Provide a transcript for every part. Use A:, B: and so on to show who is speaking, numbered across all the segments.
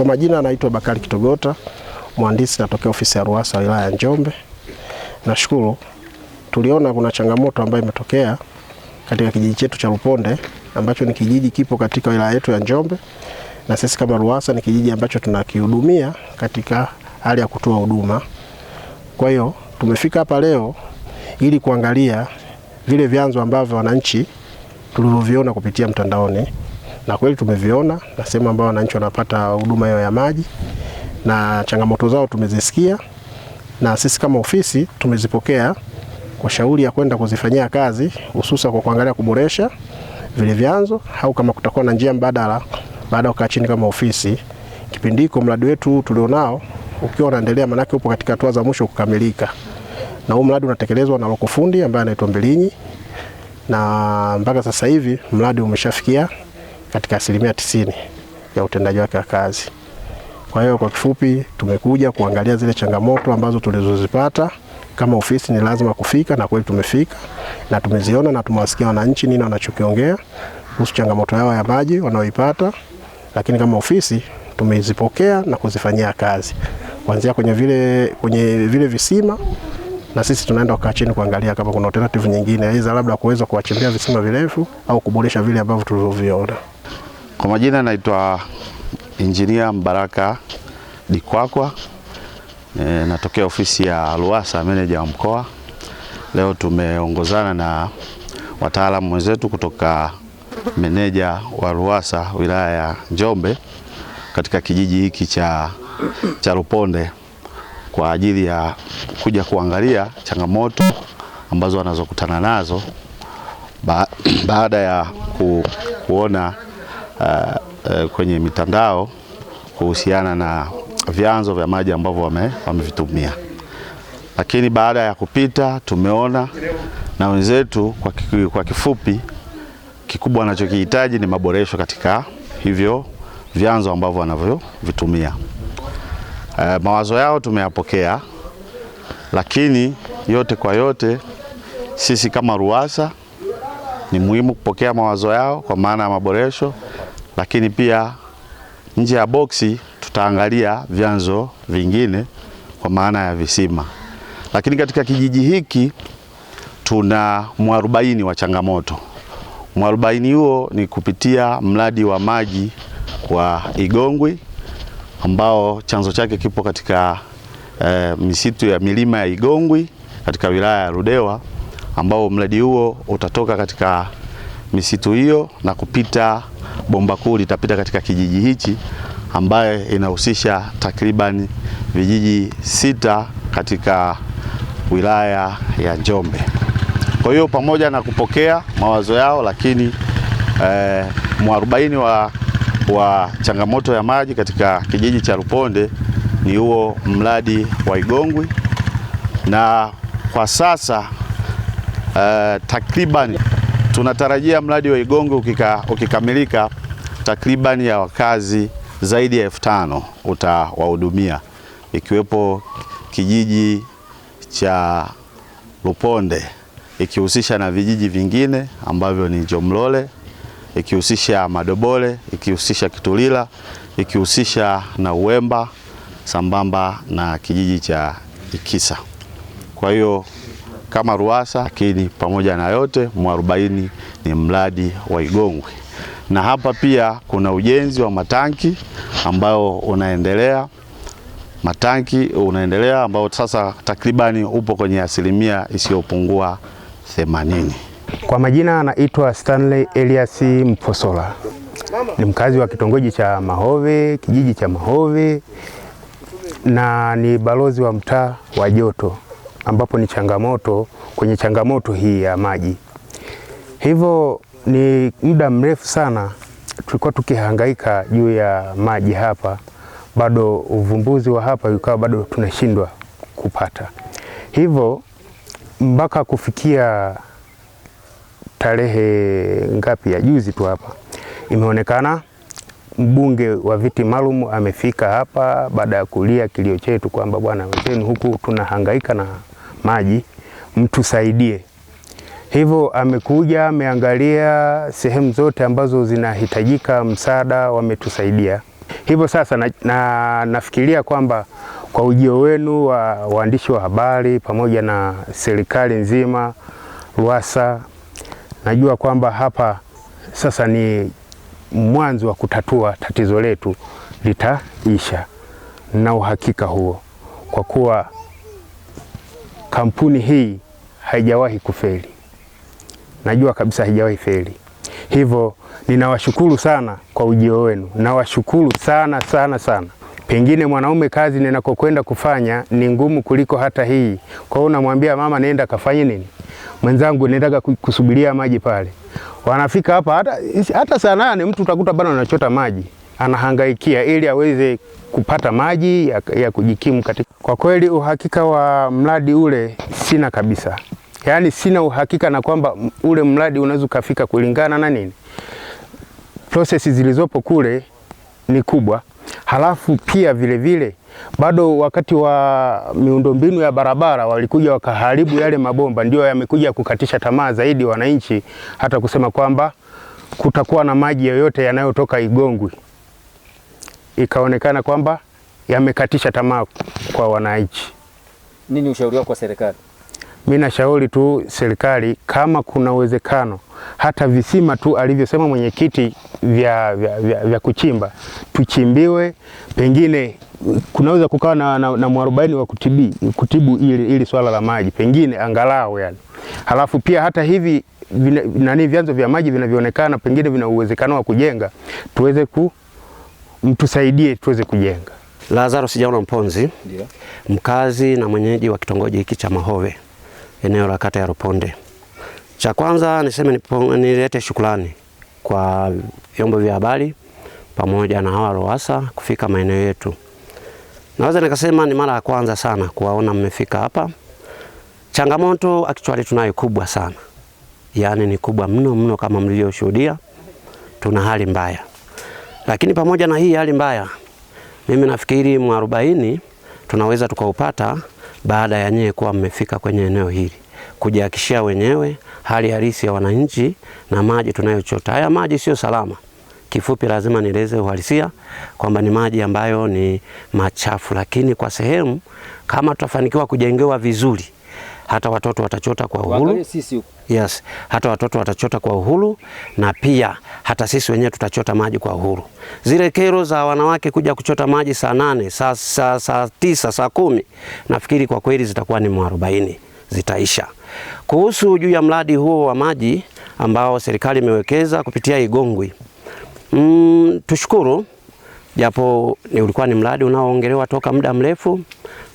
A: Kwa majina anaitwa Bakari Kitogota, mhandisi natokea ofisi ya RUWASA wilaya ya Njombe. Nashukuru tuliona kuna changamoto ambayo imetokea katika kijiji chetu cha Luponde ambacho ni kijiji kipo katika wilaya yetu ya Njombe, na sisi kama RUWASA ni kijiji ambacho tunakihudumia katika hali ya kutoa huduma. Kwa hiyo tumefika hapa leo ili kuangalia vile vyanzo ambavyo wananchi tulivyoviona kupitia mtandaoni, na kweli tumeviona na sehemu ambao wananchi wanapata huduma hiyo ya maji, na changamoto zao tumezisikia, na sisi kama ofisi tumezipokea kwa shauri ya kwenda kuzifanyia kazi, hususa kwa kuangalia kuboresha vile vyanzo au kama kutakuwa na njia mbadala baada ya kukaa chini kama ofisi. Kipindi hiko mradi wetu tulionao ukiwa unaendelea, manake upo katika hatua za mwisho kukamilika, na huu mradi unatekelezwa na lokofundi ambaye anaitwa Mbilinyi, na mpaka sasa hivi mradi umeshafikia katika 90% ya utendaji wake wa kazi. Kwa hiyo kwa kifupi tumekuja kuangalia zile changamoto ambazo tulizozipata kama ofisi, ni lazima kufika, na kweli tumefika na tumeziona na tumewasikia wananchi nini wanachokiongea kuhusu changamoto yao ya maji wanaoipata, lakini kama ofisi tumezipokea na kuzifanyia kazi kuanzia kwenye vile visima, na sisi tunaenda kukaa chini kuangalia kama kuna alternative nyingine aidha labda kuweza kuwachimbia visima virefu au kuboresha vile ambavyo tulivyoviona.
B: Kwa majina naitwa Engineer Mbaraka Dikwakwa, natokea ofisi ya RUWASA, meneja wa mkoa. Leo tumeongozana na wataalamu wenzetu kutoka meneja wa RUWASA wilaya ya Njombe katika kijiji hiki cha Luponde kwa ajili ya kuja kuangalia changamoto ambazo wanazokutana nazo baada ya kuona kwenye mitandao kuhusiana na vyanzo vya maji ambavyo wamevitumia. Lakini baada ya kupita tumeona na wenzetu kwa kifupi kikubwa wanachokihitaji ni maboresho katika hivyo vyanzo ambavyo wanavyovitumia. Mawazo yao tumeyapokea, lakini yote kwa yote sisi kama RUWASA ni muhimu kupokea mawazo yao kwa maana ya maboresho, lakini pia nje ya boksi tutaangalia vyanzo vingine kwa maana ya visima. Lakini katika kijiji hiki tuna mwarobaini wa changamoto. Mwarobaini huo ni kupitia mradi wa maji wa Igongwi ambao chanzo chake kipo katika misitu ya milima ya Igongwi katika wilaya ya Ludewa, ambao mradi huo utatoka katika misitu hiyo na kupita bomba kuu litapita katika kijiji hichi ambaye inahusisha takriban vijiji 6 katika wilaya ya Njombe. Kwa hiyo pamoja na kupokea mawazo yao, lakini mwarobaini wa changamoto ya maji katika kijiji cha Luponde ni huo mradi wa Igongwi, na kwa sasa takriban tunatarajia mradi wa Igongwi ukikamilika takriban ya wakazi zaidi ya 5,000 utawahudumia, ikiwepo kijiji cha Luponde ikihusisha na vijiji vingine ambavyo ni Jomlole, ikihusisha Madobole, ikihusisha Kitulila, ikihusisha na Uwemba sambamba na kijiji cha Ikisa. Kwa hiyo kama RUWASA, lakini pamoja na yote mwarobaini ni mradi wa Igongwi. Na hapa pia kuna ujenzi wa matanki ambao unaendelea. Matanki unaendelea ambao sasa takribani upo kwenye asilimia isiyopungua 80.
C: Kwa majina anaitwa Stanley Elias Mposola. Ni mkazi wa kitongoji cha Mahove, kijiji cha Mahove, na ni balozi wa mtaa wa Joto ambapo ni changamoto hii ya maji. Hivyo ni muda mrefu sana tulikuwa tukihangaika juu ya maji hapa, bado uvumbuzi wa hapa ukawa bado tunashindwa kupata. Hivyo mpaka kufikia tarehe ngapi ya juzi tu hapa imeonekana mbunge wa viti maalum amefika hapa baada ya kulia kilio chetu kwamba bwana wenzenu huku tunahangaika na maji, mtusaidie. Hivyo amekuja, ameangalia sehemu zote ambazo zinahitajika msaada, wametusaidia. Hivyo sasa nafikiria kwamba kwa ujio wenu wa waandishi wa habari pamoja na serikali nzima RUWASA, najua kwamba hapa sasa ni mwanzo wa kutatua tatizo letu litaisha, na uhakika huo, kwa kuwa kampuni hii haijawahi kufeli. Najua kabisa haijawahi feli. Hivyo ninawashukuru sana kwa ujio wenu. Nawashukuru sana sana sana. Pengine mwanaume kazi ninakokwenda kufanya ni ngumu kuliko hata hii. Kwa hiyo namwambia mama nenda kafanye nini? Mwenzangu nenda kusubiria maji pale. Wanafika hapa hata saa 8 mtu utakuta bado anachota maji. Anahangaikia ili aweze kupata maji ya kujikimu katika. Kwa kweli uhakika wa mradi ule sina kabisa. Yaani sina uhakika na kwamba ule mradi unaweza kufika kulingana na nini. Prosesi zilizopo kule ni kubwa. Halafu pia vile vile bado wakati wa miundombinu ya barabara walikuja wakaharibu yale mabomba, ndio yamekuja kukatisha tamaa zaidi wananchi, hata kusema kwamba kutakuwa na maji yoyote yanayotoka Igongwi. Ikaonekana kwamba yamekatisha tamaa kwa wananchi.
D: Nini ushauri wako kwa serikali?
C: Mimi nashauri tu serikali kama kuna uwezekano hata visima tu alivyosema mwenyekiti vya kuchimba tuchimbiwe, pengine kunaweza kukawa na mwarobaini wa kutibu ili swala la maji, pengine angalau yani. Halafu pia hata hivi vyanzo vya maji vinavyoonekana pengine vina uwezekano wa kujenga, tuweze mtusaidie tuweze kujenga.
E: Lazaro Sijaona Mponzi,
D: ndio
E: mkazi na mwenyeji wa kitongoji hiki cha Mahove, eneo la kata ya Ruponde. Cha kwanza niseme nilete shukrani kwa vyombo vya habari pamoja na hawa RUWASA kufika maeneo yetu. Naweza nikasema ni mara ya kwanza sana kuwaona mmefika hapa. Changamoto actually tunayo kubwa sana. Yaani ni kubwa mno kama mlivyoshuhudia. Tuna hali mbaya. Lakini pamoja na hii hali mbaya, mimi nafikiri mwarobaini tunaweza tukaupata baada ya nyewe kuwa mmefika kwenye eneo hili, kujihakikishia wenyewe hali halisi ya wananchi na maji tunayochota. Haya maji sio salama. Kifupi lazima nieleze uhalisia kwamba ni maji ambayo ni machafu, lakini kwa sehemu kama tutafanikiwa kujengewa vizuri, hata watoto watachota kwa uhuru. Yes, hata watoto watachota kwa uhuru, na pia hata sisi wenyewe tutachota maji kwa uhuru. Zile kero za wanawake kuja kuchota maji saa 8, saa 9, saa 10, nafikiri kwa kweli zitakuwa ni mwarobaini, zitaisha. Kuhusu juu ya mradi huo wa maji ambao serikali imewekeza kupitia Igongwi, tushukuru, japo ulikuwa ni mradi unaoongelewa toka muda mrefu,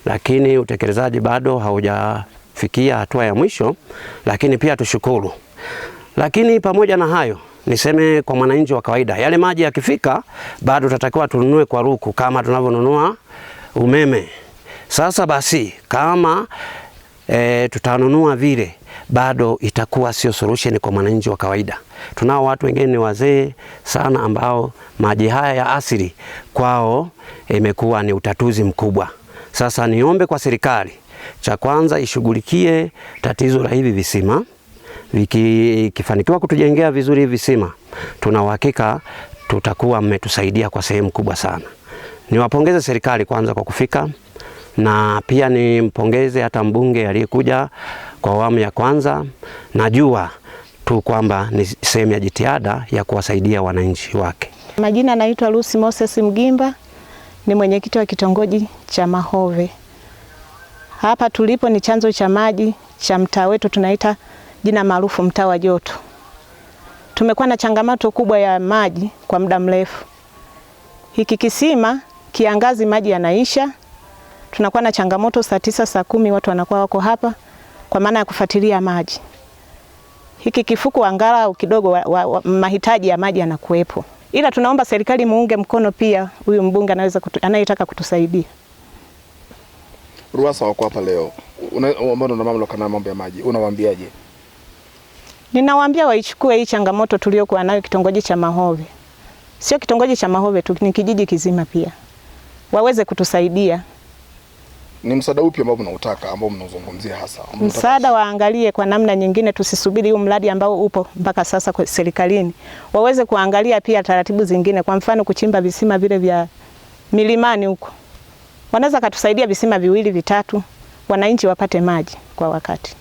E: lakini utekelezaji bado haujafikia hatua ya mwisho, lakini pia tushukuru. Lakini pamoja na hayo, niseme kwa mwananchi wa kawaida, yale maji yakifika bado tutatakiwa tununue kwa ruku kama tunavyonunua umeme. Sasa basi kama tutanunua vile, bado itakuwa sio solution kwa mwananchi wa kawaida. Tunao watu wengine ni wazee sana ambao maji haya ya asili kwao imekuwa ni utatuzi mkubwa. Sasa niombe kwa serikali, cha kwanza ishughulikie tatizo la hivi visima. Vikifanikiwa kutujengea vizuri hivi visima, tuna uhakika tutakuwa mmetusaidia kwa sehemu kubwa sana. Niwapongeze serikali kwanza kwa kufika, na pia nimpongeze hata mbunge aliyekuja kwa awamu ya kwanza. Najua tu kwamba ni sehemu ya jitihada ya kuwasaidia wananchi wake.
F: Majina naitwa Lucy Moses Mgimba, ni mwenyekiti wa kitongoji cha Mahove. Hapa tulipo ni chanzo cha maji cha mtaa wetu, tunaita jina maarufu mtaa wa joto. Tumekuwa na changamoto kubwa ya maji kwa muda mrefu. Hiki kisima kiangazi maji yanaisha. Tunakuwa na changamoto saa 9, saa 10 watu wanakuwa wako hapa kwa maana ya kufuatilia maji. Hiki kifuku angalau kidogo mahitaji ya maji yanakuepo. Ila tunaomba serikali muunge mkono pia huyu mbunge anayetaka kutusaidia.
G: RUWASA wako hapa leo. Ambao ndo mamlaka na mambo ya maji. Unawaambiaje?
F: Ninawaambia waichukue hii changamoto tuliyokuwa nayo kitongoji cha Mahove. Sio kitongoji cha Mahove tu, ni kijiji kizima pia. Waweze kutusaidia.
G: Ni msaada upi ambao mnautaka ambao mnauzungumzia hasa?
F: Msaada waangalie kwa namna nyingine, tusisubiri huu mradi ambao upo mpaka sasa kwa serikalini. Waweze kuangalia pia taratibu zingine, kwa mfano kuchimba visima vile vya milimani huko. Wanaweza katusaidia visima 2 vitatu, wananchi wapate maji kwa wakati.